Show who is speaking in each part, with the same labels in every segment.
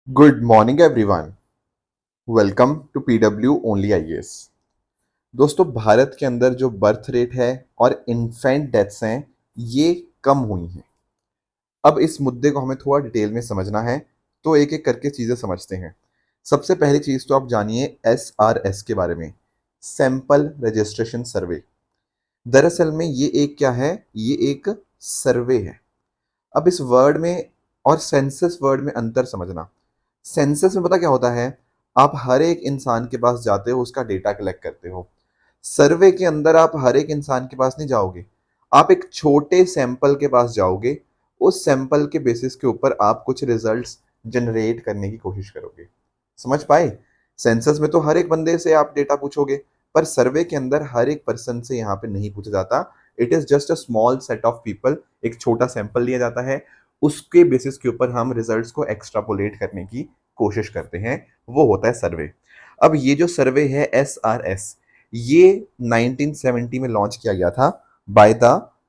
Speaker 1: Good morning everyone. Welcome to PW only IAS. दोस्तों, भारत के अंदर जो बर्थ रेट है और इन्फेंट डेथ्स हैं, ये कम हुई हैं। अब इस मुद्दे को हमें थोड़ा डिटेल में समझना है, तो एक एक करके चीज़ें समझते हैं। सबसे पहली चीज़ तो आप जानिए एसआरएस के बारे में, सैंपल रजिस्ट्रेशन सर्वे। दरअसल में ये एक क्या है, ये एक सर्वे है। अब इस वर्ड में और सेंसस वर्ड में अंतर समझना। सेंसस में पता क्या होता है, आप हर एक इंसान के पास जाते हो, उसका डेटा कलेक्ट करते हो। सर्वे के अंदर आप हर एक इंसान के पास नहीं जाओगे, आप एक छोटे सैंपल के पास जाओगे। उस सैंपल के बेसिस के ऊपर आप कुछ रिजल्ट्स जनरेट करने की कोशिश करोगे। समझ पाए? सेंसस में तो हर एक बंदे से आप डेटा पूछोगे, पर सर्वे के अंदर हर एक पर्सन से यहाँ पे नहीं पूछा जाता। It is just a small set of people. एक छोटा सैंपल लिया जाता है, उसके बेसिस के ऊपर हम रिजल्ट्स को एक्सट्रापोलेट करने की कोशिश करते हैं, वो होता है सर्वे। अब ये जो सर्वे है एसआरएस, ये 1970 में लॉन्च किया गया था by the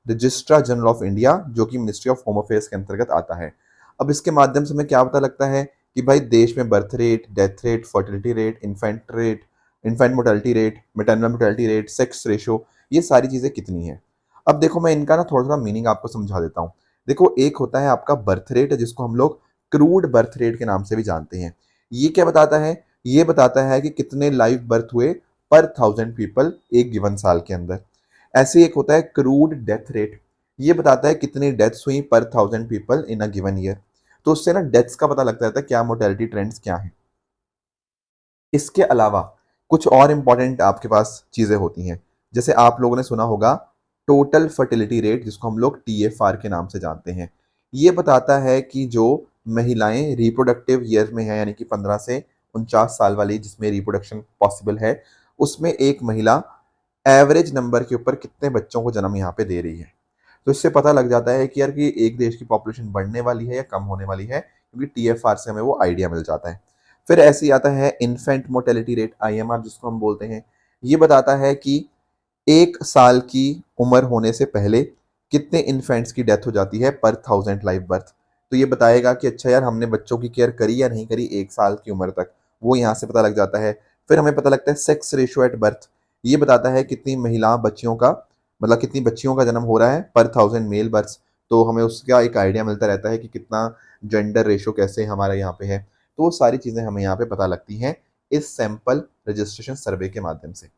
Speaker 1: registrar general of India, जो कि मिनिस्ट्री ऑफ होम अफेयर्स के अंतर्गत आता है। अब इसके माध्यम से हमें क्या पता लगता है कि भाई देश में birth rate, death rate, fertility rate, infant mortality rate, maternal mortality rate, sex ratio, ये सारी चीज़ें कितनी है। अब देखो, मैं इनका ना थोड़ा थोड़ा मीनिंग आपको समझा देता हूँ। देखो, एक होता है आपका बर्थ रेट, जिसको हम लोग क्रूड बर्थ रेट के नाम से भी जानते हैं। ये क्या बताता है? ये बताता है कि कितने लाइव बर्थ हुए पर 1000 पीपल एक गिवन साल के अंदर। ऐसे एक होता है क्रूड डेथ रेट, ये बताता है कितनी डेथ्स हुई पर 1000 people in a given year. तो उससे ना डेथ्स का पता लगता रहता है, क्या मोर्टेलिटी ट्रेंड्स क्या है। इसके अलावा कुछ और इंपॉर्टेंट आपके पास चीजें होती हैं। जैसे आप लोगों ने सुना होगा टोटल फर्टिलिटी रेट, जिसको हम लोग टीएफआर के नाम से जानते हैं। ये बताता है कि जो महिलाएं रिप्रोडक्टिव ईयर में है, यानी कि 15 से 49 साल वाली, जिसमें रिप्रोडक्शन पॉसिबल है, उसमें एक महिला एवरेज नंबर के ऊपर कितने बच्चों को जन्म यहाँ पे दे रही है। तो इससे पता लग जाता है कि यार कि एक देश की पॉपुलेशन बढ़ने वाली है या कम होने वाली है, क्योंकि टीएफआर से हमें वो आइडिया मिल जाता है। फिर ऐसे ही आता है इन्फेंट मोर्टेलिटी रेट, आईएमआर जिसको हम बोलते हैं। ये बताता है कि 1 साल की उम्र होने से पहले कितने इन्फेंट्स की डेथ हो जाती है पर 1000 लाइव बर्थ। तो ये बताएगा कि अच्छा यार, हमने बच्चों की केयर करी या नहीं करी 1 साल की उम्र तक, वो यहाँ से पता लग जाता है। फिर हमें पता लगता है सेक्स रेशियो एट बर्थ। ये बताता है कितनी महिला बच्चियों का, मतलब कितनी बच्चियों का जन्म हो रहा है पर 1000 मेल बर्थ। तो हमें उसका एक आइडिया मिलता रहता है कि कितना जेंडर रेशो कैसे हमारा यहाँ पे है। तो वो सारी चीज़ें हमें यहाँ पे पता लगती हैं इस सैंपल रजिस्ट्रेशन सर्वे के माध्यम से।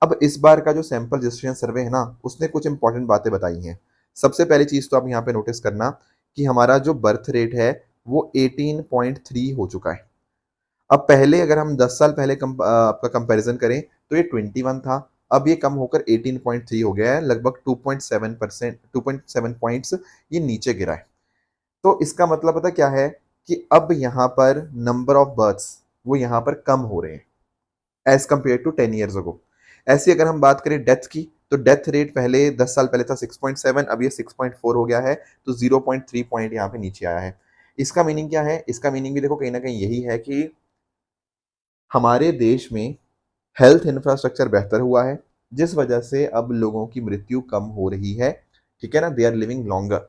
Speaker 1: अब इस बार का जो सैंपल रजिस्ट्रेशन सर्वे है ना, उसने कुछ इंपॉर्टेंट बातें बताई हैं। सबसे पहली चीज़ तो आप यहाँ पे नोटिस करना कि हमारा जो बर्थ रेट है वो 18.3 हो चुका है। अब पहले अगर हम 10 साल पहले आपका कंपैरिजन करें तो ये 21 था। अब ये कम होकर 18.3 हो गया है, लगभग 2.7%, 2.7 पॉइंट्स ये नीचे गिरा है। तो इसका मतलब पता क्या है, कि अब यहाँ पर नंबर ऑफ बर्थ्स वो यहाँ पर कम हो रहे हैं as compare to 10 years ago. ऐसी अगर हम बात करें डेथ की, तो डेथ रेट पहले 10 साल पहले था 6.7, अब ये 6.4 हो गया है। तो 0.3 पॉइंट यहाँ पे नीचे आया है। इसका मीनिंग क्या है? इसका मीनिंग भी देखो कहीं ना कहीं यही है कि हमारे देश में हेल्थ इंफ्रास्ट्रक्चर बेहतर हुआ है, जिस वजह से अब लोगों की मृत्यु कम हो रही है। ठीक है ना, दे आर लिविंग लॉन्गर।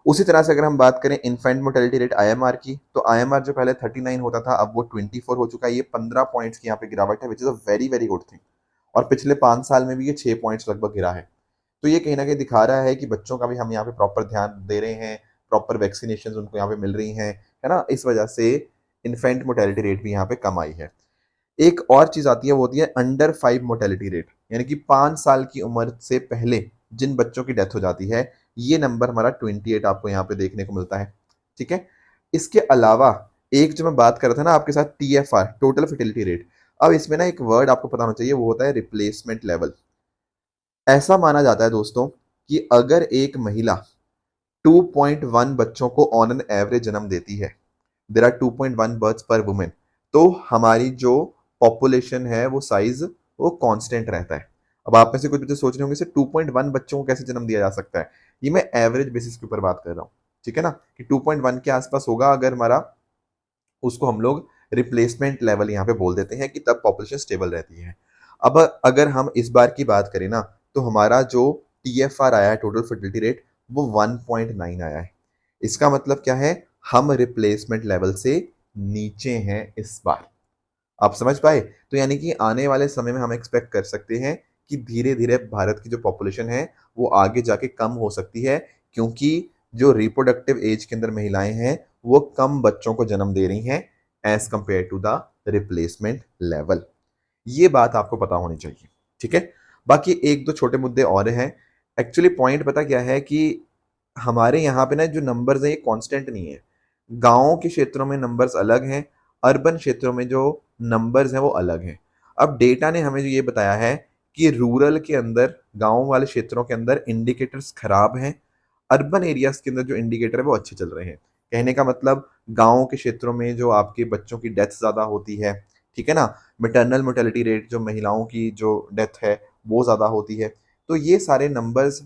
Speaker 1: उसी तरह से अगर हम बात करें इन्फेंट मोर्टेलिटी रेट आईएमआर की, तो आईएमआर जो पहले 39 होता था, अब वो 24 हो चुका है। ये 15 पॉइंट्स की यहाँ पे गिरावट है, which is a very very good thing. और पिछले 5 साल में भी ये 6 पॉइंट्स लगभग गिरा है। तो ये कहीं ना कहीं दिखा रहा है कि बच्चों का भी हम यहाँ पे प्रॉपर ध्यान दे रहे हैं, प्रॉपर वैक्सीनेशन उनको यहाँ पे मिल रही हैं, है ना। इस वजह से इन्फेंट मोर्टेलिटी रेट भी यहाँ पे कम आई है। एक और चीज आती है, वो होती है अंडर 5 मोर्टेलिटी रेट, यानी कि 5 साल की उम्र से पहले जिन बच्चों की डेथ हो जाती है, ये नंबर हमारा 28 आपको यहाँ पे देखने को मिलता है। ठीक है। इसके अलावा एक जो मैं बात कर रहा था ना आपके साथ, टीएफआर, टोटल फर्टिलिटी रेट। अब इसमें ना एक वर्ड आपको पता होना चाहिए, वो होता है रिप्लेसमेंट लेवल। ऐसा माना जाता है दोस्तों कि अगर एक महिला 2.1 बच्चों को ऑन एन एवरेज जन्म देती है, देर आर 2.1 बर्थ्स पर वुमेन, तो हमारी जो पॉपुलेशन है वो साइज वो कांस्टेंट रहता है। अब आप में से कुछ बच्चे सोच रहे होंगे से 2.1 बच्चों को कैसे जन्म दिया जा सकता है। ये मैं एवरेज बेसिस के ऊपर बात कर रहा हूँ। ठीक है ना, कि 2.1 के आसपास होगा अगर हमारा, उसको हम लोग रिप्लेसमेंट लेवल यहाँ पे बोल देते हैं, कि तब पॉपुलेशन स्टेबल रहती है। अब अगर हम इस बार की बात करें ना, तो हमारा जो टीएफआर आया है, टोटल फर्टिलिटी रेट, वो 1.9 आया है। इसका मतलब क्या है, हम रिप्लेसमेंट लेवल से नीचे हैं इस बार। आप समझ पाए? तो यानी कि आने वाले समय में हम एक्सपेक्ट कर सकते हैं कि धीरे-धीरे भारत की जो पॉपुलेशन है, वो आगे जाके कम हो सकती है, क्योंकि जो रिप्रोडक्टिव एज के अंदर महिलाएँ हैं, वो कम बच्चों को जन्म दे रही हैं as compare to the replacement level. ये बात आपको पता होनी चाहिए, ठीक है? बाकी 1-2 छोटे मुद्दे और हैं। एक्चुअली पॉइंट पता क्या है कि हमारे यहाँ पे ना जो नंबर्स हैं, ये कांस्टेंट नहीं है। गाँव के क्षेत्रों में नंबर्स अलग हैं, अर्बन क्षेत्रों में जो नंबर्स हैं, वो अलग हैं। अब डेटा ने हमें जो ये बताया है कि रूरल के अंदर, गाँव वाले क्षेत्रों के अंदर इंडिकेटर्स खराब हैं, अर्बन एरियाज़ के अंदर जो इंडिकेटर है, वो अच्छे चल रहे हैं। कहने का मतलब गाँव के क्षेत्रों में जो आपके बच्चों की डेथ ज़्यादा होती है, ठीक है ना? मैटरनल मोर्टेलिटी रेट, जो महिलाओं की जो डेथ है, वो ज़्यादा होती है। तो ये सारे नंबर्स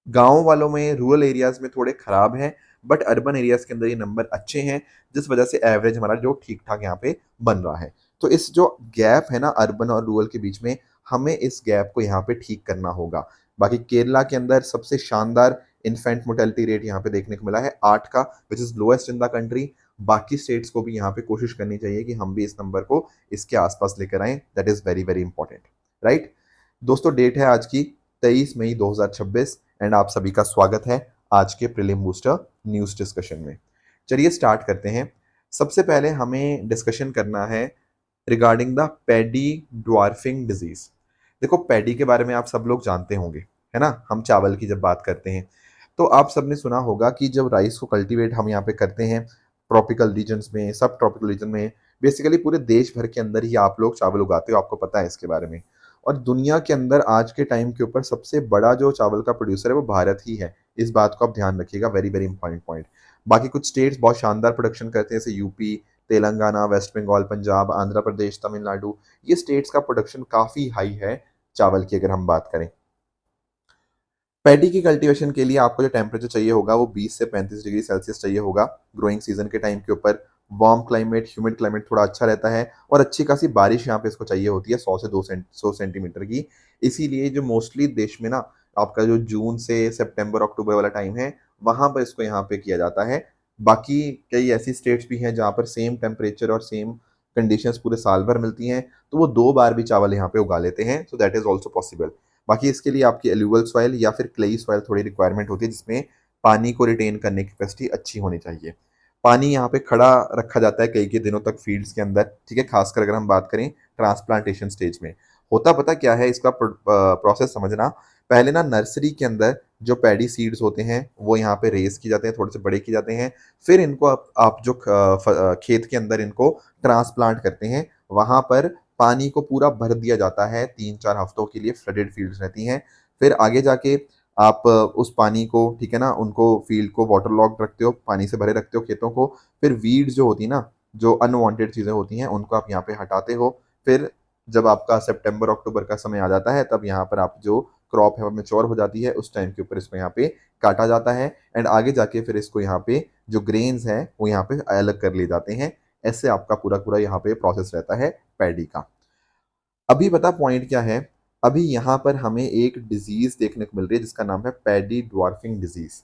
Speaker 1: गाँव वालों में, रूरल एरियाज़ में थोड़े खराब हैं, बट अर्बन एरियाज़ के अंदर ये नंबर अच्छे हैं, जिस वजह से एवरेज हमारा जो ठीक-ठाक यहाँ पे बन रहा है। तो इस जो गैप है ना अर्बन और रूरल के बीच में, हमें इस गैप को यहाँ पे ठीक करना होगा। बाकी केरला के अंदर सबसे शानदार इन्फेंट मोर्टेलिटी रेट यहाँ पे देखने को मिला है 8 का, which is lowest in the country. बाकी स्टेट्स को भी यहाँ पे कोशिश करनी चाहिए कि हम भी इस नंबर को इसके आस-पास लेकर आएँ। That is very, very important, right? दोस्तों, डेट है आज की 23 मई 2026 एंड आप सभी का स्वागत है आज के प्रीलिम बूस्टर न्यूज़ डिस्कशन में। चलिए स्टार्ट करते हैं। सबसे पहले हमें डिस्कशन करना है regarding the paddy dwarfing disease. देखो, पैडी के बारे में आप सब लोग जानते होंगे, है ना? हम चावल की जब बात करते हैं, तो आप सबने सुना होगा कि जब राइस को कल्टीवेट हम यहाँ पे करते हैं, ट्रॉपिकल रीजन्स में, सब ट्रॉपिकल रीजन में, बेसिकली पूरे देश भर के अंदर ही आप लोग चावल उगाते हो, आपको पता है इसके बारे में। और दुनिया के अंदर आज के टाइम के ऊपर सबसे बड़ा जो चावल का प्रोड्यूसर है, वो भारत ही है। इस बात को आप ध्यान रखिएगा, वेरी, वेरी इंपॉर्टेंट पॉइंट। बाकी कुछ स्टेट्स बहुत शानदार प्रोडक्शन करते हैं, जैसे यूपी, तेलंगाना, वेस्ट बंगाल, पंजाब, आंध्र प्रदेश, तमिलनाडु। ये स्टेट्स का प्रोडक्शन काफ़ी हाई है चावल की, अगर हम बात करें। पैडी की कल्टीवेशन के लिए आपको जो टेम्परेचर चाहिए होगा, वो 20 से 35 डिग्री सेल्सियस चाहिए होगा। ग्रोइंग सीजन के टाइम के ऊपर वार्म क्लाइमेट, ह्यूमिड क्लाइमेट थोड़ा अच्छा रहता है, और अच्छी खासी बारिश यहाँ पे इसको चाहिए होती है, 100 से 100 सेंटीमीटर की। इसीलिए जो मोस्टली देश में ना आपका जो जून से सितंबर अक्टूबर वाला टाइम है, वहाँ पर इसको यहाँ पे किया जाता है। बाकी कई ऐसी स्टेट्स भी हैं जहाँ पर सेम टेम्परेचर और सेम कंडीशंस पूरे साल भर मिलती हैं, तो वो 2 बार भी चावल यहाँ पे उगा लेते हैं, सो दैट इज़ ऑल्सो पॉसिबल। बाकी इसके लिए आपकी एल्यूवल सॉइल या फिर क्लेई सॉइल थोड़ी रिक्वायरमेंट होती है, जिसमें पानी को रिटेन करने की कैपेसिटी अच्छी होनी चाहिए। पानी यहाँ पे खड़ा रखा जाता है कई दिनों तक फील्ड्स के अंदर, ठीक है? खासकर अगर हम बात करें ट्रांसप्लांटेशन स्टेज में। होता पता क्या है इसका प्रोसेस समझना। पहले ना नर्सरी के अंदर जो पैडी सीड्स होते हैं, वो यहाँ पे रेज़ किए जाते हैं, थोड़े से बड़े किए जाते हैं। फिर इनको आप जो खेत के अंदर इनको ट्रांसप्लांट करते हैं, वहाँ पर पानी को पूरा भर दिया जाता है, 3-4 हफ्तों के लिए फ्लडेड फील्ड्स रहती हैं। फिर आगे जाके आप उस पानी को, ठीक है ना, उनको फील्ड को वाटर लॉक्ड रखते हो, पानी से भरे रखते हो खेतों को। फिर वीड्स जो होती है ना, जो अनवांटेड चीज़ें होती हैं, उनको आप यहाँ पे हटाते हो। फिर जब आपका सितंबर अक्टूबर का समय आ जाता है, तब यहाँ पर आप जो क्रॉप है वो मैच्योर हो जाती है, उस टाइम के ऊपर इसको यहाँ पे काटा जाता है, एंड आगे जाके फिर इसको यहाँ पे जो ग्रेन्स हैं, वो यहाँ पे अलग कर लिए जाते हैं। ऐसे आपका पूरा यहाँ पे प्रोसेस रहता है पैडी का। अभी पता पॉइंट क्या है? अभी यहाँ पर हमें एक डिजीज़ देखने को मिल रही है, जिसका नाम है पैडी ड्वार्फिंग डिजीज़।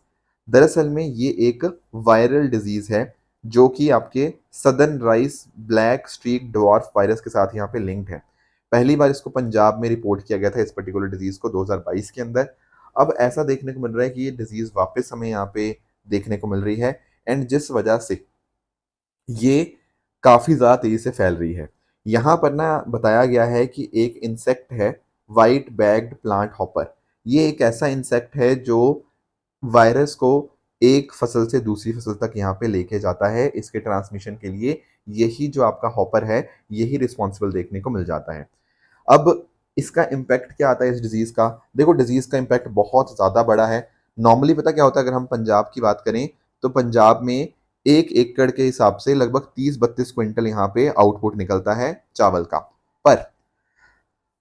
Speaker 1: दरअसल में ये एक वायरल डिजीज़ है, जो कि आपके southern rice black streak dwarf virus के साथ यहाँ पे लिंक्ड है। पहली बार इसको पंजाब में रिपोर्ट किया गया था, इस पर्टिकुलर डिजीज़ को 2022 के अंदर। अब ऐसा देखने को मिल रहा है कि ये डिजीज़ वापस हमें यहाँ पे देखने को मिल रही है, एंड जिस वजह से ये काफ़ी ज़्यादा तेज़ी से फैल रही है। यहाँ पर ना बताया गया है कि एक इंसेक्ट है, व्हाइट बैग्ड प्लांट हॉपर। ये एक ऐसा इंसेक्ट है जो वायरस को एक फसल से दूसरी फसल तक यहाँ पे लेके जाता है। इसके ट्रांसमिशन के लिए यही जो आपका हॉपर है, यही रिस्पॉन्सिबल देखने को मिल जाता है। अब इसका इम्पैक्ट क्या आता है इस डिजीज़ का? देखो, डिजीज़ का इम्पैक्ट बहुत ज़्यादा बड़ा है। नॉर्मली पता क्या होता है, अगर हम पंजाब की बात करें, तो पंजाब में 1 एकड़ के हिसाब से लगभग 30-32 क्विंटल यहाँ पे आउटपुट निकलता है चावल का। पर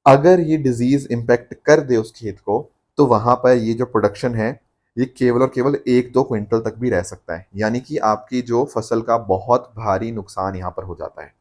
Speaker 1: अगर ये डिजीज़ इम्पैक्ट कर दे उस खेत को, तो वहाँ पर ये जो प्रोडक्शन है, ये केवल और केवल 1-2 क्विंटल तक भी रह सकता है। यानी कि आपकी जो फसल का बहुत भारी नुकसान यहाँ पर हो जाता है।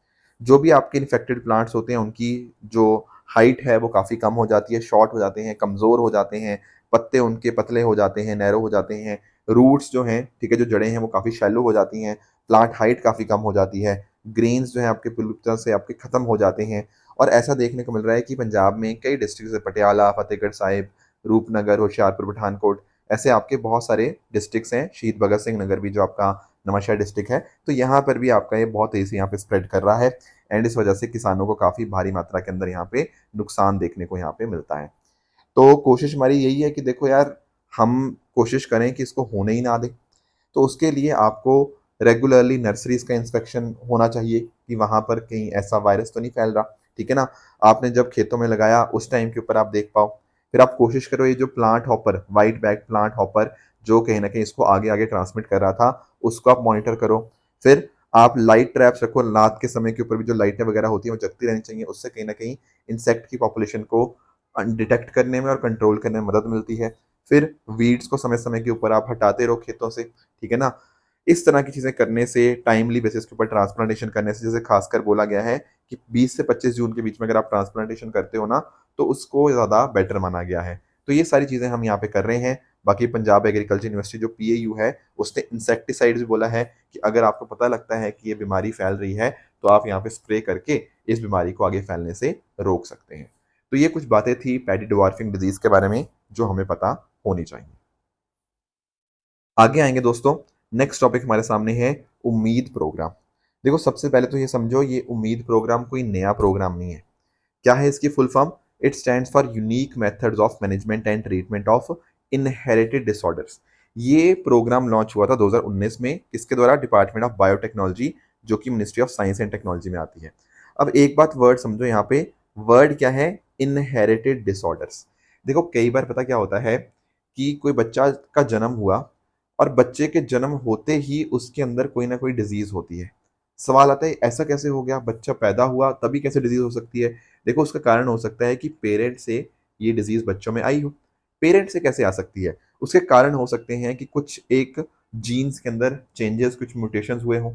Speaker 1: जो भी आपके इन्फेक्टेड प्लांट्स होते हैं, उनकी जो हाइट है वो काफ़ी कम हो जाती है, शॉर्ट हो जाते हैं, कमज़ोर हो जाते हैं, पत्ते उनके पतले हो जाते हैं, नैरो हो जाते हैं, रूट्स जो हैं, ठीक है, जो जड़ें हैं वो काफ़ी शैलो हो जाती हैं, प्लांट हाइट काफ़ी कम हो जाती है, ग्रेन्स जो हैं आपके पूरी तरह से आपके ख़त्म हो जाते हैं। और ऐसा देखने को मिल रहा है कि पंजाब में कई डिस्ट्रिक्ट जैसे पटियाला, फतेहगढ़ साहिब, रूपनगर, होशियारपुर, पठानकोट, ऐसे आपके बहुत सारे डिस्ट्रिक्ट्स हैं, शहीद भगत सिंह नगर भी जो आपका नवांशहर डिस्ट्रिक्ट है, तो यहाँ पर भी आपका ये बहुत तेज़ी से यहाँ पे स्प्रेड कर रहा है एंड इस वजह से किसानों को काफ़ी भारी मात्रा के अंदर यहाँ पे नुकसान देखने को यहाँ पे मिलता है। तो कोशिश हमारी यही है कि देखो यार, हम कोशिश करें कि इसको होने ही ना दें। तो उसके लिए आपको रेगुलरली नर्सरीज़ का इंस्पेक्शन होना चाहिए कि वहाँ पर कहीं ऐसा वायरस तो नहीं फैल रहा, ठीक है ना? आपने जब खेतों में लगाया उस टाइम के ऊपर आप देख पाओ। फिर आप कोशिश करो ये जो plant hopper, white bag plant hopper जो कहीं न कहीं इसको आगे-आगे ट्रांसमिट कर रहा था, उसको आप मॉनिटर करो। फिर आप लाइट ट्रैप्स रखो, रात के समय के ऊपर भी जो लाइटें वगैरह होती हैं वो जगती रहनी चाहिए, उससे कहीं न कहीं इंसेक्ट की पॉपुलेशन को डिटेक्ट करने में और कंट्रोल करने में मदद मिलती है। फिर वीड्स को समय-समय के ऊपर आप हटाते रहो खेतों से, ठीक है ना? इस तरह की चीज़ें करने से, टाइमली बेसिस के ऊपर ट्रांसप्लांटेशन करने से, जैसे खासकर बोला गया है कि 20 से 25 जून के बीच में अगर आप ट्रांसप्लांटेशन करते हो ना, तो उसको ज़्यादा बेटर माना गया है। तो ये सारी चीज़ें हम यहाँ पे कर रहे हैं। बाकी पंजाब एग्रीकल्चर यूनिवर्सिटी जो पीएयू है, उसने इंसेक्टिसाइड्स भी बोला है कि अगर आपको पता लगता है कि ये बीमारी फैल रही है, तो आप यहाँ पे स्प्रे करके इस बीमारी को आगे फैलने से रोक सकते हैं। तो ये कुछ बातें थी पैडी ड्वार्फिंग डिजीज़ के बारे में, जो हमें पता होनी चाहिए। आगे आएँगे दोस्तों, नेक्स्ट टॉपिक हमारे सामने है उम्मीद प्रोग्राम। देखो सबसे पहले तो ये समझो ये उम्मीद प्रोग्राम कोई नया प्रोग्राम नहीं है। क्या है इसकी full form? It stands for unique methods of management and treatment of inherited disorders. ये प्रोग्राम लॉन्च हुआ था 2019 में, किसके द्वारा? डिपार्टमेंट ऑफ बायोटेक्नोलॉजी, जो कि ministry of science and technology में आती है। अब एक बात वर्ड समझो यहाँ पे, वर्ड क्या है? Inherited disorders. देखो कई बार पता क्या होता है कि कोई बच्चा का जन्म हुआ और बच्चे के जन्म होते ही उसके अंदर कोई ना कोई डिजीज होती है। सवाल आता है ऐसा कैसे हो गया? बच्चा पैदा हुआ तभी कैसे डिजीज हो सकती है? देखो उसका कारण हो सकता है कि पेरेंट से ये डिजीज बच्चों में आई हो। पेरेंट से कैसे आ सकती है? उसके कारण हो सकते हैं कि कुछ एक जीन्स के अंदर चेंजेस, कुछ म्यूटेशंस हुए हों,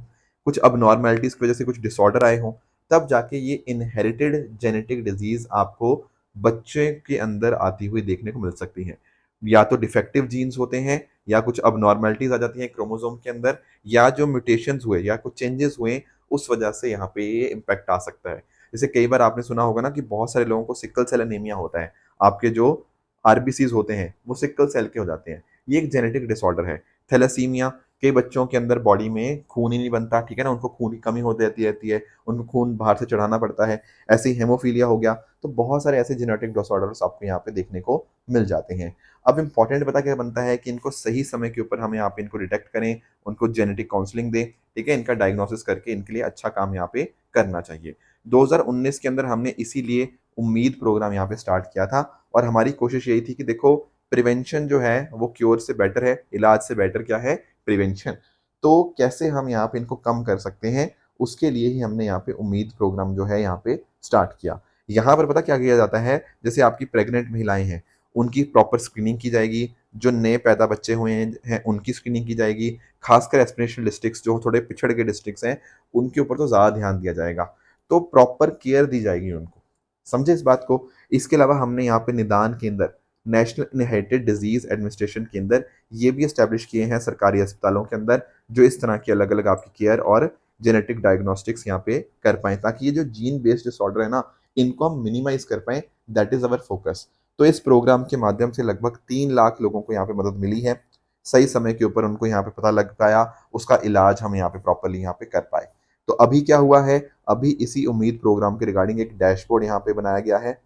Speaker 1: कुछ अबनॉर्मैलिटीज की वजह से कुछ डिसऑर्डर आए हों, तब जाके ये इनहेरिटेड जेनेटिक डिजीज आपको बच्चे के अंदर आती हुई देखने को मिल सकती है। या तो डिफेक्टिव जीन्स होते हैं, या कुछ अबनॉर्मैलिटीज आ जाती हैं क्रोमोसोम के अंदर, या जो म्यूटेशंस हुए या कुछ चेंजेस हुए, उस वजह से यहाँ पे ये इम्पैक्ट आ सकता है। जैसे कई बार आपने सुना होगा ना कि बहुत सारे लोगों को सिकल सेल एनीमिया होता है। आपके जो आरबीसीज होते हैं वो सिकल सेल के हो जाते हैं। ये एक जेनेटिक डिसऑर्डर है। थैलेसीमिया, कई बच्चों के अंदर बॉडी में खून ही नहीं बनता, ठीक है ना? उनको खून की कमी हो जाती रहती है, उनको खून बाहर से चढ़ाना पड़ता है। ऐसे ही हेमोफीलिया हो गया। तो बहुत सारे ऐसे जेनेटिक डिसऑर्डर्स आपको यहाँ पे देखने को मिल जाते हैं। अब इम्पॉर्टेंट पता क्या बनता है कि इनको सही समय के ऊपर हम यहाँ पे इनको डिटेक्ट करें, उनको जेनेटिक काउंसलिंग दें, ठीक है? इनका डायग्नोसिस करके इनके लिए अच्छा काम यहाँ पे करना चाहिए। 2019 के अंदर हमने इसीलिए उम्मीद प्रोग्राम यहाँ पे स्टार्ट किया था और हमारी कोशिश यही थी कि देखो प्रिवेंशन जो है वो क्योर से बेटर है, इलाज से बेटर क्या है? प्रिवेंशन। तो कैसे हम यहाँ पे इनको कम कर सकते हैं, उसके लिए ही हमने यहाँ पे उम्मीद प्रोग्राम जो है यहाँ पे स्टार्ट किया। यहाँ पर पता क्या किया जाता है? जैसे आपकी प्रेग्नेंट महिलाएं हैं, उनकी प्रॉपर स्क्रीनिंग की जाएगी, जो नए पैदा बच्चे हुए हैं उनकी स्क्रीनिंग की जाएगी, खासकर एस्पिरेशनल डिस्ट्रिक्ट्स जो थोड़े पिछड़ के डिस्ट्रिक्ट्स हैं, उनके ऊपर तो ज़्यादा ध्यान दिया जाएगा। तो प्रॉपर केयर दी जाएगी उनको। समझे इस बात को? इसके अलावा हमने यहाँ पे निदान केंद्र, नेशनल इनहेरिटेड डिजीज एडमिनिस्ट्रेशन केंद्र, ये भी एस्टेब्लिश किए हैं सरकारी अस्पतालों के अंदर, जो इस तरह की अलग-अलग आपकी केयर और जेनेटिक डायग्नोस्टिक्स यहाँ पे कर पाएँ, ताकि ये जो जीन बेस्ड डिसऑर्डर है ना, इनको हम मिनिमाइज़ कर पाएँ, दैट इज़ अवर फोकस। तो इस प्रोग्राम के माध्यम से लगभग 3 लाख लोगों को यहाँ पे मदद मिली है। सही समय के ऊपर उनको यहाँ पे पता लग पाया, उसका इलाज हम यहाँ पे प्रॉपर्ली यहाँ पे कर पाए। तो अभी क्या हुआ है, अभी इसी उम्मीद प्रोग्राम के रिगार्डिंग एक डैशबोर्ड यहाँ पे बनाया गया है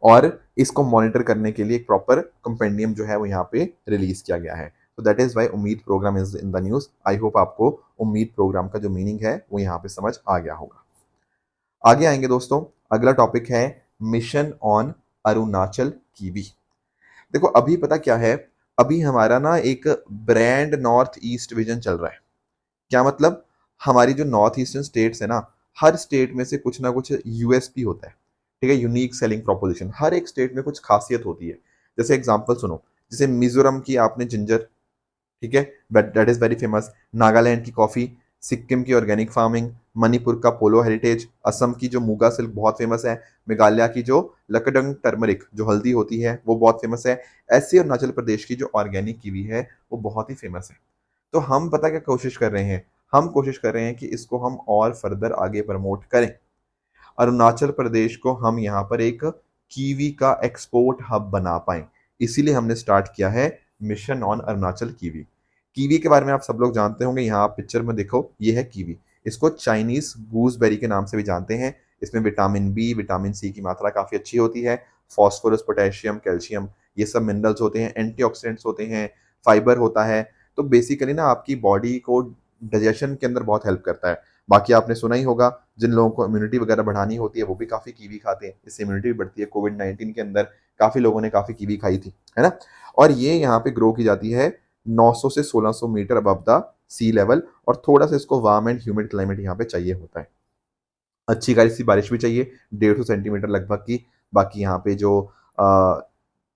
Speaker 1: और इसको मॉनिटर करने के लिए एक प्रॉपर कंपेंडियम जो है वो यहाँ पे रिलीज किया गया है। तो that is why Umeed programme is in the news. I hope आपको उम्मीद प्रोग्राम का जो मीनिंग है वो यहाँ पे समझ आ गया होगा। आगे आएंगे दोस्तों, अगला टॉपिक है मिशन ऑन अरुणाचल कीवी। देखो अभी पता क्या है, अभी हमारा ना एक ब्रांड नॉर्थ ईस्ट विजन चल रहा है। क्या मतलब? हमारी जो नॉर्थ ईस्टर्न स्टेट्स है ना, हर स्टेट में से कुछ ना कुछ यूएसपी होता है, ठीक है? Unique selling proposition. हर एक स्टेट में कुछ खासियत होती है। जैसे एग्जांपल सुनो, जैसे मिजोरम की आपने जिंजर, ठीक है, but that is very famous. Nagaland की कॉफी, सिक्किम की ऑर्गेनिक फार्मिंग, मणिपुर का पोलो हेरिटेज, असम की जो मुगा सिल्क बहुत फेमस है, मेघालय की जो लकडंग टर्मरिक जो हल्दी होती है वो बहुत फेमस है, ऐसे अरुणाचल प्रदेश की जो ऑर्गेनिक कीवी है वो बहुत ही फेमस है। तो हम पता क्या कोशिश कर रहे हैं, हम कोशिश कर रहे हैं कि इसको हम और फर्दर आगे प्रमोट करें। अरुणाचल प्रदेश को हम यहाँ पर एक कीवी का एक्सपोर्ट हब बना पाए, इसीलिए हमने स्टार्ट किया है mission on Arunachal kiwi. Kiwi के बारे में आप सब लोग जानते होंगे, यहाँ आप पिक्चर में देखो ये है कीवी। इसको चाइनीज गूसबेरी के नाम से भी जानते हैं। इसमें विटामिन बी, विटामिन सी की मात्रा काफ़ी अच्छी होती है, फॉस्फोरस, पोटेशियम, कैल्शियम, ये सब मिनरल्स होते हैं, एंटीऑक्सीडेंट्स होते हैं, फाइबर होता है। तो बेसिकली ना आपकी बॉडी को डाइजेशन के अंदर बहुत हेल्प करता है। बाकी आपने सुना ही होगा, जिन लोगों को इम्यूनिटी वगैरह बढ़ानी होती है वो भी काफ़ी कीवी खाते हैं, इससे इम्यूनिटी भी बढ़ती है। कोविड-19 के अंदर काफ़ी लोगों ने काफ़ी कीवी खाई थी, है ना? और ये यहाँ पे ग्रो की जाती है 900 से 1600 metre above the sea level, और थोड़ा सा इसको वार्म एंड ह्यूमिड क्लाइमेट यहाँ पे चाहिए होता है। अच्छी खासी सी बारिश भी चाहिए, 150 सेंटीमीटर लगभग की। बाकी यहाँ पे जो अ,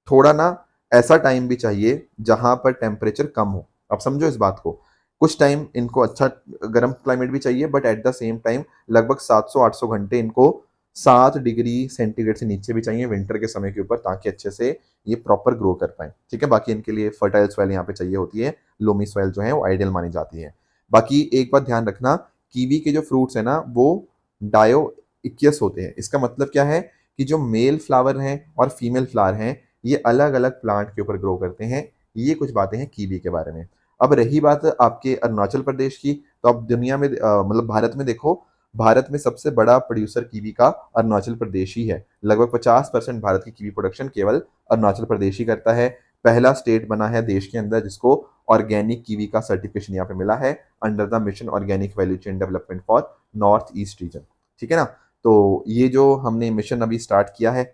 Speaker 1: थोड़ा ना ऐसा टाइम भी चाहिए जहाँ पर टेम्परेचर कम हो। आप समझो इस बात को। कुछ टाइम इनको अच्छा गर्म क्लाइमेट भी चाहिए, but at the same time लगभग 700-800 घंटे इनको 7 डिग्री सेंटीग्रेड से नीचे भी चाहिए विंटर के समय के ऊपर, ताकि अच्छे से ये प्रॉपर ग्रो कर पाएँ। ठीक है? बाकी इनके लिए फर्टाइल सॉइल यहाँ पे चाहिए होती है। लोमी सॉइल जो है वो आइडियल मानी जाती है। बाकी एक बात ध्यान रखना, कीवी के जो फ्रूट्स हैं ना वो डायोइकियस होते हैं। इसका मतलब क्या है कि जो मेल फ्लावर हैं और फीमेल फ्लावर हैं, ये अलग-अलग प्लांट के ऊपर ग्रो करते हैं। ये कुछ बातें हैं कीवी के बारे में। अब रही बात आपके अरुणाचल प्रदेश की, तो आप दुनिया में मतलब भारत में देखो, भारत में सबसे बड़ा प्रोड्यूसर कीवी का अरुणाचल प्रदेश ही है। लगभग 50% भारत की कीवी प्रोडक्शन केवल अरुणाचल प्रदेश ही करता है। पहला स्टेट बना है देश के अंदर जिसको ऑर्गेनिक कीवी का सर्टिफिकेशन यहाँ पे मिला है, under the mission organic value chain development for north east region. ठीक है ना? तो ये जो हमने मिशन अभी स्टार्ट किया है,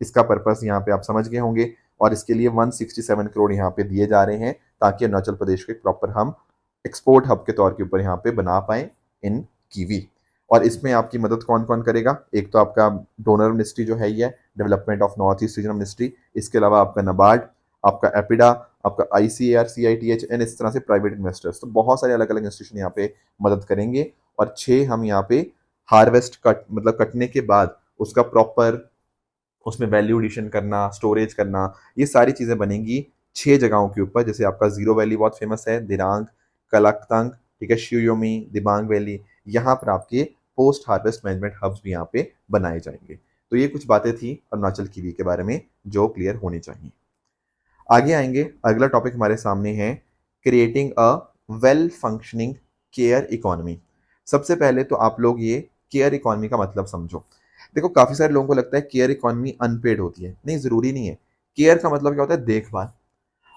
Speaker 1: इसका पर्पस यहाँ पे आप समझ गए होंगे, और इसके लिए 167 करोड़ यहाँ पे दिए जा रहे हैं, ताकि अरुणाचल प्रदेश को एक प्रॉपर हम एक्सपोर्ट हब के तौर के ऊपर यहाँ पे बना पाए इन कीवी। और इसमें आपकी मदद कौन कौन करेगा? एक तो आपका डोनर मिनिस्ट्री जो है ही है, development of north east regional ministry. इसके अलावा आपका नाबार्ड, आपका एपिडा, आपका ICAR, CITH एंड इस तरह से प्राइवेट इन्वेस्टर्स। तो बहुत सारे अलग अलग इंस्टीट्यूशन यहाँ पे मदद करेंगे। और 6 हम यहाँ पे हार्वेस्ट कट मतलब कटने के बाद उसका प्रॉपर उसमें वैल्यू एडिशन करना, स्टोरेज करना, ये सारी चीज़ें बनेंगी 6 जगहों के ऊपर। जैसे आपका ज़ीरो वैली बहुत फेमस है, दिरांग, कलाक्तंग, ठीक है, शियोमी, दिबांग वैली। यहाँ पर आपके पोस्ट हार्वेस्ट मैनेजमेंट हब्स भी यहाँ पे बनाए जाएंगे। तो ये कुछ बातें थी अरुणाचल कीवी के बारे में जो क्लियर होनी चाहिए। आगे आएंगे, अगला टॉपिक हमारे सामने है creating a well functioning care economy. सबसे पहले तो आप लोग ये केयर इकोनॉमी का मतलब समझो। देखो, काफी सारे लोगों को लगता है केयर इकोनॉमी अनपेड होती है। नहीं, जरूरी नहीं है। केयर का मतलब क्या होता है? देखभाल।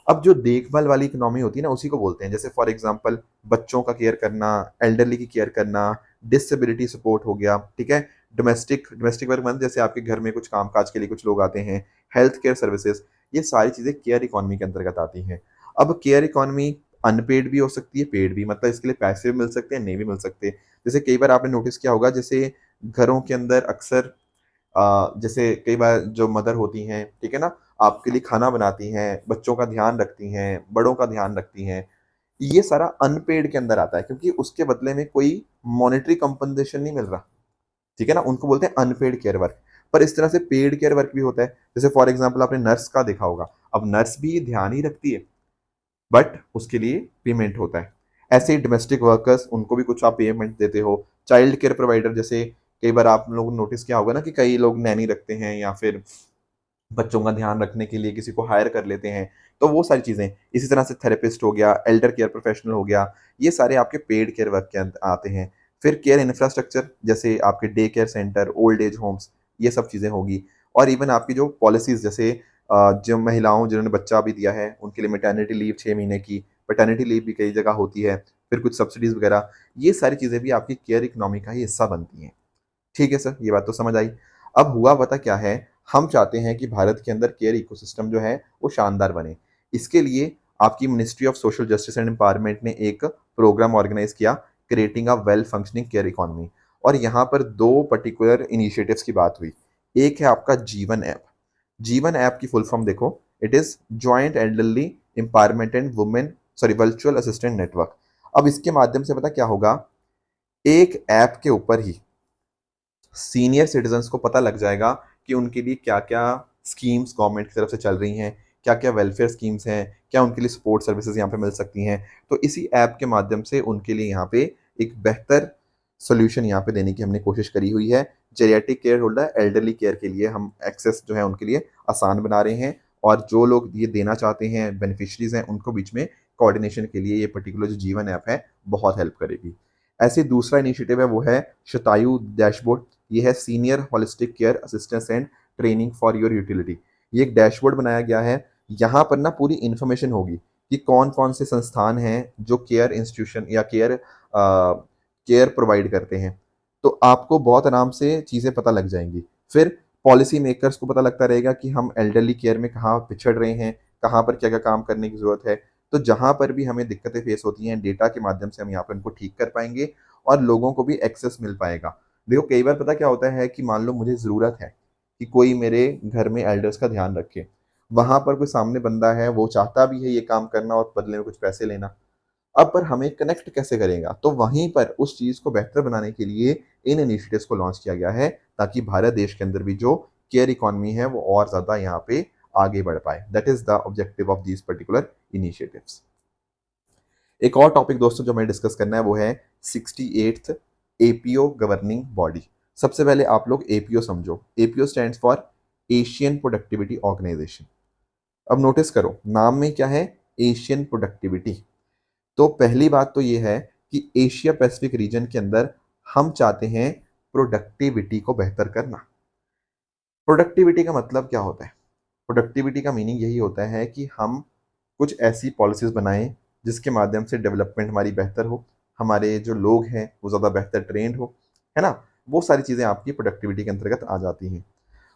Speaker 1: अब जो देखभाल वाली इकोनॉमी होती है ना, उसी को बोलते हैं। जैसे फॉर एग्जांपल बच्चों का केयर करना, एल्डरली की केयर करना, डिसेबिलिटी सपोर्ट हो गया, ठीक है, डोमेस्टिक डोमेस्टिक वर्क मतलब जैसे आपके घर में कुछ काम काज के लिए कुछ लोग आते हैं, हेल्थ केयर सर्विसेज, ये सारी चीजें केयर इकोनॉमी के अंतर्गत आती हैं। अब केयर इकोनॉमी अनपेड भी हो सकती है, पेड भी, मतलब इसके लिए पैसे भी मिल सकते हैं, नहीं भी मिल सकते। जैसे कई बार आपने नोटिस किया होगा, जैसे घरों के अंदर अक्सर जैसे कई बार जो मदर होती हैं, ठीक है ना, आपके लिए खाना बनाती हैं, बच्चों का ध्यान रखती हैं, बड़ों का ध्यान रखती हैं, ये सारा अनपेड के अंदर आता है, क्योंकि उसके बदले में कोई मॉनेटरी कंपनसेशन नहीं मिल रहा। ठीक है ना? उनको बोलते हैं अनपेड केयर वर्क। पर इस तरह से पेड केयर वर्क भी होता है। जैसे फॉर एग्जांपल आपने नर्स का देखा होगा। अब नर्स भी ध्यान ही रखती है, बट उसके लिए पेमेंट होता है। ऐसे ही डोमेस्टिक वर्कर्स, उनको भी कुछ आप पेमेंट देते हो। चाइल्ड केयर प्रोवाइडर, जैसे कई बार आप लोगों ने नोटिस किया होगा ना कि कई लोग नैनी रखते हैं या फिर बच्चों का ध्यान रखने के लिए किसी को हायर कर लेते हैं, तो वो सारी चीज़ें। इसी तरह से थेरेपिस्ट हो गया, एल्डर केयर प्रोफेशनल हो गया, ये सारे आपके पेड केयर वर्क के आते हैं। फिर केयर इंफ्रास्ट्रक्चर, जैसे आपके day care centre, old age homes, ये सब चीज़ें होगी। और इवन आपकी जो पॉलिसीज़, जैसे जो महिलाओं जिन्होंने बच्चा भी दिया है, उनके लिए मैटरनिटी लीव 6 महीने की, पैटर्निटी लीव भी कई जगह होती है, फिर कुछ सब्सिडीज़ वगैरह, ये सारी चीज़ें भी आपकी केयर इकोनॉमी का ही हिस्सा बनती हैं। ठीक है सर, ये बात तो समझ आई। अब हुआ पता क्या है, हम चाहते हैं कि भारत के अंदर केयर इकोसिस्टम जो है वो शानदार बने। इसके लिए आपकी ministry of social justice and empowerment ने एक प्रोग्राम ऑर्गेनाइज किया, creating a well functioning care economy. और यहाँ पर 2 पर्टिकुलर इनिशिएटिव्स की बात हुई। एक है आपका जीवन ऐप। जीवन ऐप की फुल फॉर्म देखो, it is joint elderly empowerment and women virtual assistant network. अब इसके माध्यम से पता क्या होगा, एक ऐप के ऊपर ही सीनियर सिटीजन्स को पता लग जाएगा कि उनके लिए क्या क्या स्कीम्स गवर्नमेंट की तरफ से चल रही हैं, क्या क्या वेलफेयर स्कीम्स हैं, क्या उनके लिए सपोर्ट सर्विसेज यहाँ पे मिल सकती हैं। तो इसी ऐप के माध्यम से उनके लिए यहाँ पे एक बेहतर सोल्यूशन यहाँ पे देने की हमने कोशिश करी हुई है। Geriatric care holder, elderly care के लिए हम एक्सेस जो है उनके लिए आसान बना रहे हैं, और जो लोग ये देना चाहते हैं, बेनिफिशरीज हैं, उनको बीच में कोऑर्डिनेशन के लिए ये पर्टिकुलर जो जीवन ऐप है बहुत हेल्प करेगी। ऐसे दूसरा इनिशिएटिव है वो है शतायु डैशबोर्ड। ये है senior holistic care assistance and training for your utility. ये एक डैशबोर्ड बनाया गया है, यहाँ पर ना पूरी इन्फॉर्मेशन होगी कि कौन कौन से संस्थान हैं जो केयर इंस्टीट्यूशन या केयर प्रोवाइड करते हैं। तो आपको बहुत आराम से चीज़ें पता लग जाएंगी। फिर पॉलिसी मेकर्स को पता लगता रहेगा कि हम एल्डरली केयर में कहाँ पिछड़ रहे हैं, कहाँ पर क्या क्या काम करने की ज़रूरत है। तो जहाँ पर भी हमें दिक्कतें फेस होती हैं, डेटा के माध्यम से हम यहाँ पर उनको ठीक कर पाएंगे और लोगों को भी एक्सेस मिल पाएगा। देखो कई बार पता क्या होता है कि मान लो मुझे ज़रूरत है कि कोई मेरे घर में एल्डर्स का ध्यान रखे, वहाँ पर कोई सामने बंदा है वो चाहता भी है ये काम करना और बदले में कुछ पैसे लेना। अब पर हमें कनेक्ट कैसे करेगा, तो वहीं पर उस चीज़ को बेहतर बनाने के लिए इन इनिशिएटिव्स को लॉन्च किया गया है, ताकि भारत देश के अंदर भी जो केयर इकोनॉमी है वो और ज़्यादा यहाँ पे आगे बढ़ पाए। That is the objective of these particular initiatives. एक और टॉपिक दोस्तों जो हमें डिस्कस करना है वो है 68th एपीओ गवर्निंग बॉडी। सबसे पहले आप लोग एपीओ समझो। APO stands for Asian Productivity Organisation. अब नोटिस करो नाम में क्या है, एशियन प्रोडक्टिविटी। तो पहली बात तो ये है कि एशिया पैसिफिक रीजन के अंदर हम चाहते हैं प्रोडक्टिविटी को बेहतर करना। प्रोडक्टिविटी का मतलब क्या होता है? प्रोडक्टिविटी का मीनिंग यही होता है कि हम कुछ ऐसी पॉलिसीज बनाएं जिसके माध्यम से डेवलपमेंट हमारी बेहतर हो, हमारे जो लोग हैं वो ज़्यादा बेहतर ट्रेंड हो, है ना। वो सारी चीज़ें आपकी प्रोडक्टिविटी के अंतर्गत आ जाती हैं।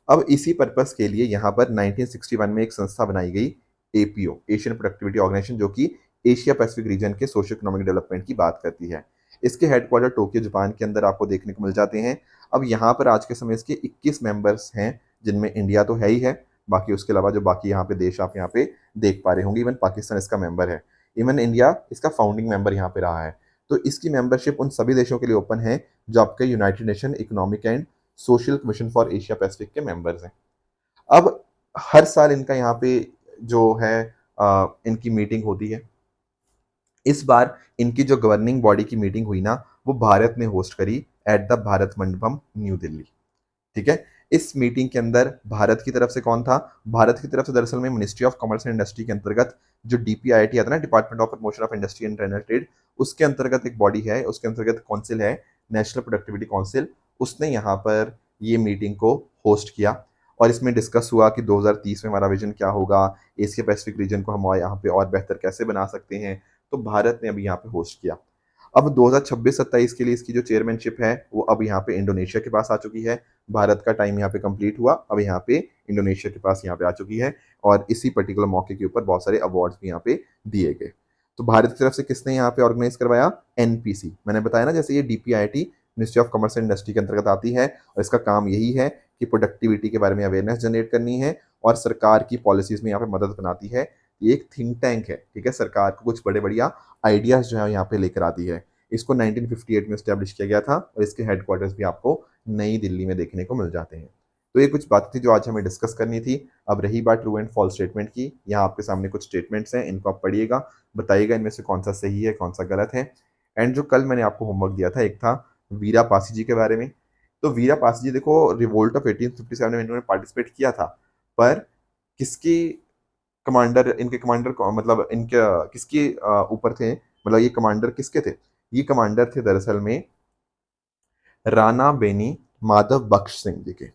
Speaker 1: अब इसी पर्पस के लिए यहाँ पर 1961 में एक संस्था बनाई गई, एपीओ, एशियन प्रोडक्टिविटी ऑर्गेनाइजेशन, जो कि एशिया पैसिफिक रीजन के सोशो इकोनॉमिक डेवलपमेंट की बात करती है। इसके हेडक्वार्टर टोक्यो जापान के अंदर आपको देखने को मिल जाते हैं। अब यहाँ पर आज के समय इसके 21 मेंबर्स हैं, जिनमें इंडिया तो है ही है, बाकी उसके अलावा जो बाकी यहाँ पे देश आप यहाँ पे देख पा रहे होंगे, इवन पाकिस्तान इसका मेंबर है, इवन इंडिया इसका फाउंडिंग मेंबर यहाँ पे रहा है। तो इसकी मेंबरशिप उन सभी देशों के लिए ओपन है जो आपके United nation economic and social commission for Asia Pacific के मेंबर्स हैं। अब हर साल इनका यहाँ पे जो है इनकी मीटिंग होती है। इस बार इनकी जो गवर्निंग बॉडी की मीटिंग हुई ना, वो भारत ने होस्ट करी at the Bharat Mandapam, new Delhi. ठीक है। इस मीटिंग के अंदर भारत की तरफ से कौन था? भारत की तरफ से दरअसल में ministry of commerce and industry के अंतर्गत जो डीपीआईटी आता है ना, department of promotion of industry and international trade, उसके अंतर्गत एक बॉडी है, उसके अंतर्गत काउंसिल है, नेशनल प्रोडक्टिविटी काउंसिल। उसने यहाँ पर ये मीटिंग को होस्ट किया और इसमें डिस्कस हुआ कि 2030 में हमारा विजन क्या होगा, एशिया पैसिफिक रीजन को हम यहाँ पे और बेहतर कैसे बना सकते हैं। तो भारत ने अभी यहाँ पे होस्ट किया। अब 2026-27 के लिए इसकी जो चेयरमैनशिप है वो अब यहाँ पे इंडोनेशिया के पास आ चुकी है। भारत का टाइम यहाँ पे कंप्लीट हुआ, अब यहाँ पे इंडोनेशिया के पास यहाँ पे आ चुकी है, और इसी पर्टिकुलर मौके के ऊपर बहुत सारे अवार्ड्स भी यहाँ पे दिए गए। तो भारत की तरफ से किसने यहाँ पे ऑर्गेनाइज करवाया? एनपीसी। मैंने बताया ना, जैसे ये DPIT ministry of commerce and industry के अंतर्गत आती है, और इसका काम यही है कि प्रोडक्टिविटी के बारे में अवेयरनेस जनरेट करनी है और सरकार की पॉलिसीज में यहाँ पे मदद बनाती है। ये एक थिंक टैंक है, ठीक है, सरकार को कुछ बड़े बढ़िया आइडियाज जो है यहाँ पे लेकर आती है। इसको 1958 में स्टैब्लिश किया गया था और इसके हेडक्वार्टर्स भी आपको नई दिल्ली में देखने को मिल जाते हैं। तो ये कुछ बातें थी जो आज हमें डिस्कस करनी थी। अब रही बात ट्रू एंड फॉल्स स्टेटमेंट की, यहाँ आपके सामने कुछ स्टेटमेंट्स हैं, इनको आप पढ़िएगा, बताइएगा इनमें से कौन सा सही है कौन सा गलत है। एंड जो कल मैंने आपको होमवर्क दिया था, एक था वीरा पासी जी के बारे में। तो वीरा पासी जी देखो रिवोल्ट ऑफ 1857 में इन्होंने पार्टिसिपेट किया था, पर किसकी कमांडर, इनके कमांडर मतलब इनके किसके ऊपर थे, मतलब ये कमांडर किसके थे? ये कमांडर थे दरअसल में राणा बेनी माधव बख्श सिंह जी के,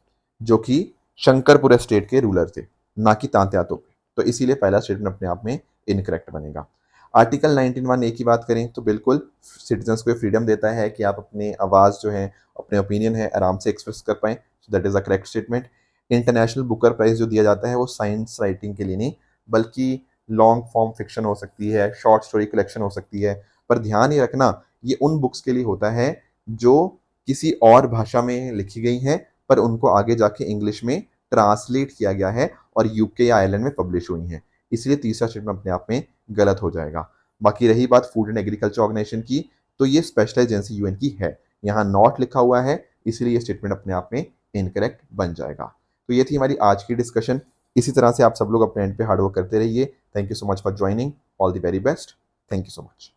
Speaker 1: जो कि शंकरपुर स्टेट के रूलर थे, ना कि तांत्यातों पे। तो इसीलिए पहला स्टेटमेंट अपने आप में इनकरेक्ट बनेगा। आर्टिकल 19(1) की बात करें तो बिल्कुल सिटीजन्स को फ्रीडम देता है कि आप अपने आवाज़ जो है, अपने ओपिनियन है, आराम से एक्सप्रेस कर पाएँ। So that is a correct statement. International Booker Prize जो दिया जाता है वो साइंस राइटिंग के लिए नहीं, बल्कि लॉन्ग फॉर्म फिक्शन हो सकती है, शॉर्ट स्टोरी कलेक्शन हो सकती है। पर ध्यान ये रखना, ये उन बुक्स के लिए होता है जो किसी और भाषा में लिखी गई हैं, पर उनको आगे जाके इंग्लिश में ट्रांसलेट किया गया है और यूके या आयरलैंड में पब्लिश हुई हैं। इसलिए तीसरा स्टेटमेंट अपने आप में गलत हो जाएगा। बाकी रही बात फूड एंड एग्रीकल्चर ऑर्गेनाइजेशन की, तो ये स्पेशल एजेंसी यूएन की है। यहाँ नॉट लिखा हुआ है, इसलिए ये स्टेटमेंट अपने आप में इनकरेक्ट बन जाएगा। तो ये थी हमारी आज की डिस्कशन। इसी तरह से आप सब लोग अपने एंड पे हार्ड वर्क करते रहिए। Thank you so much for joining. All the very best. Thank you so much.